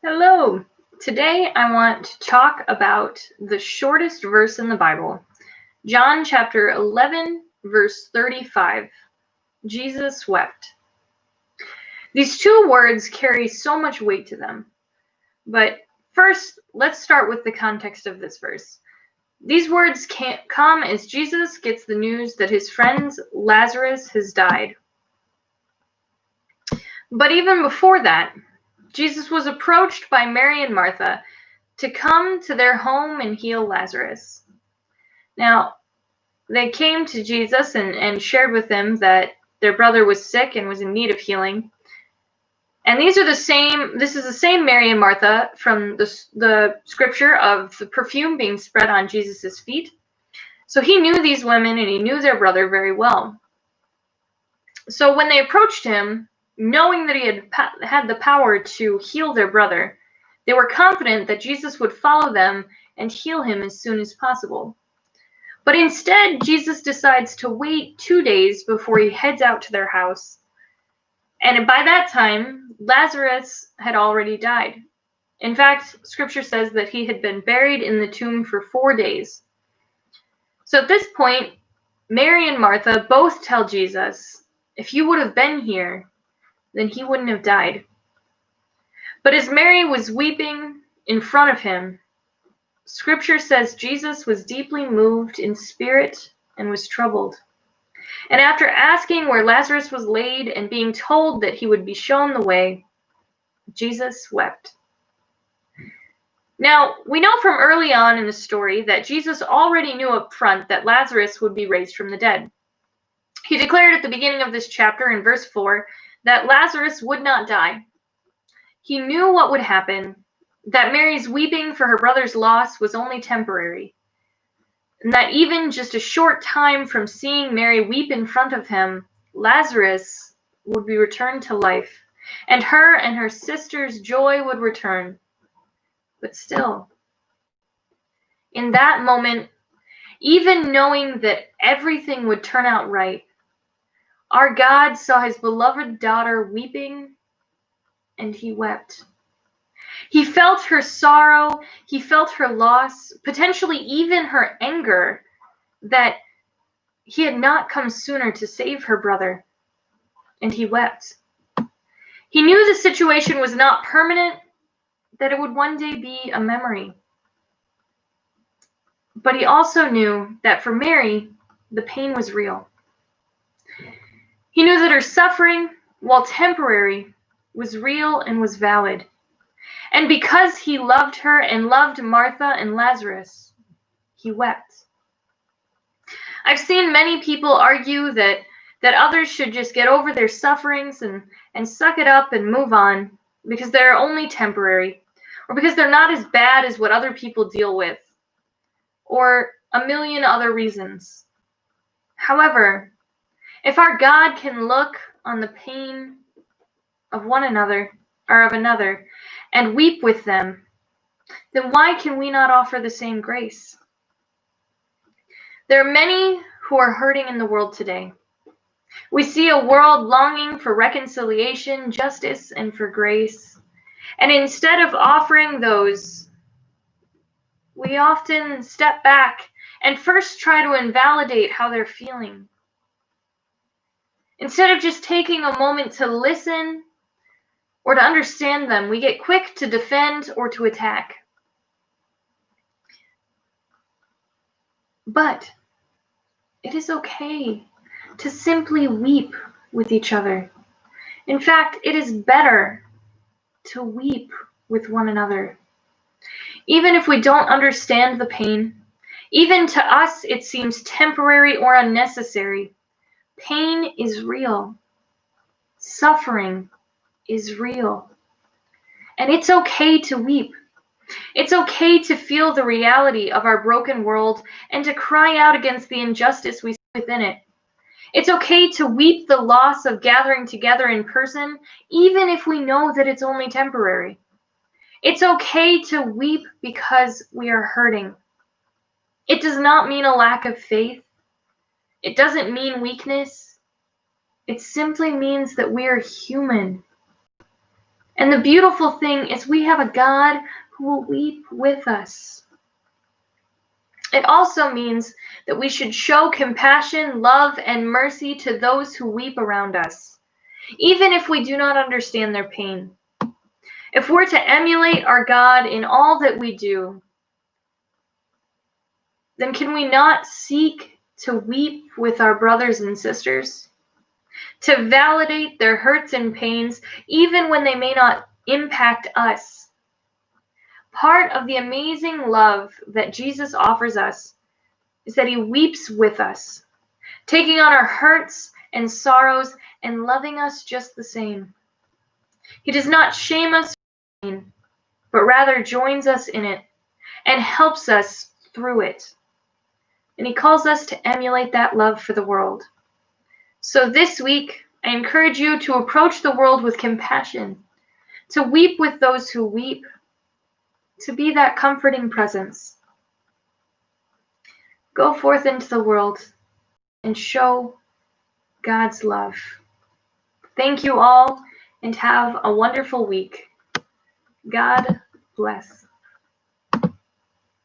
Hello! Today I want to talk about the shortest verse in the Bible, John chapter 11, verse 35. Jesus wept. These two words carry so much weight to them. But first, let's start with the context of this verse. These words come as Jesus gets the news that his friend Lazarus has died. But even before that, Jesus was approached by Mary and Martha to come to their home and heal Lazarus. Now, they came to Jesus and shared with him that their brother was sick and was in need of healing. And this is the same Mary and Martha from the scripture of the perfume being spread on Jesus' feet. So he knew these women and he knew their brother very well. So when they approached him, knowing that he had the power to heal their brother, they were confident that Jesus would follow them and heal him as soon as possible. But instead, Jesus decides to wait 2 days before he heads out to their house. And by that time, Lazarus had already died. In fact, scripture says that he had been buried in the tomb for 4 days. So at this point, Mary and Martha both tell Jesus, if you would have been here, then he wouldn't have died. But as Mary was weeping in front of him, scripture says Jesus was deeply moved in spirit and was troubled. And after asking where Lazarus was laid and being told that he would be shown the way, Jesus wept. Now, we know from early on in the story that Jesus already knew up front that Lazarus would be raised from the dead. He declared at the beginning of this chapter in verse 4 that Lazarus would not die. He knew what would happen, that Mary's weeping for her brother's loss was only temporary, and that even just a short time from seeing Mary weep in front of him, Lazarus would be returned to life, and her sister's joy would return. But still, in that moment, even knowing that everything would turn out right, our God saw his beloved daughter weeping, and he wept. He felt her sorrow, he felt her loss, potentially even her anger that he had not come sooner to save her brother, and he wept. He knew the situation was not permanent, that it would one day be a memory. But he also knew that for Mary, the pain was real. He knew that her suffering, while temporary, was real and was valid. And because he loved her and loved Martha and Lazarus, he wept. I've seen many people argue that others should just get over their sufferings and suck it up and move on because they're only temporary, or because they're not as bad as what other people deal with, or a million other reasons. However, if our God can look on the pain of one another, or of another, and weep with them, then why can we not offer the same grace? There are many who are hurting in the world today. We see a world longing for reconciliation, justice, and for grace. And instead of offering those, we often step back and first try to invalidate how they're feeling. Instead of just taking a moment to listen or to understand them, we get quick to defend or to attack. But it is okay to simply weep with each other. In fact, it is better to weep with one another. Even if we don't understand the pain, even to us it seems temporary or unnecessary, pain is real. Suffering is real. And it's okay to weep. It's okay to feel the reality of our broken world and to cry out against the injustice we see within it. It's okay to weep the loss of gathering together in person, even if we know that it's only temporary. It's okay to weep because we are hurting. It does not mean a lack of faith. It doesn't mean weakness. It simply means that we are human. And the beautiful thing is we have a God who will weep with us. It also means that we should show compassion, love, and mercy to those who weep around us, even if we do not understand their pain. If we're to emulate our God in all that we do, then can we not seek to weep with our brothers and sisters? To validate their hurts and pains, even when they may not impact us. Part of the amazing love that Jesus offers us is that he weeps with us, taking on our hurts and sorrows and loving us just the same. He does not shame us, but rather joins us in it and helps us through it. And he calls us to emulate that love for the world. So this week, I encourage you to approach the world with compassion, to weep with those who weep, to be that comforting presence. Go forth into the world and show God's love. Thank you all and have a wonderful week. God bless.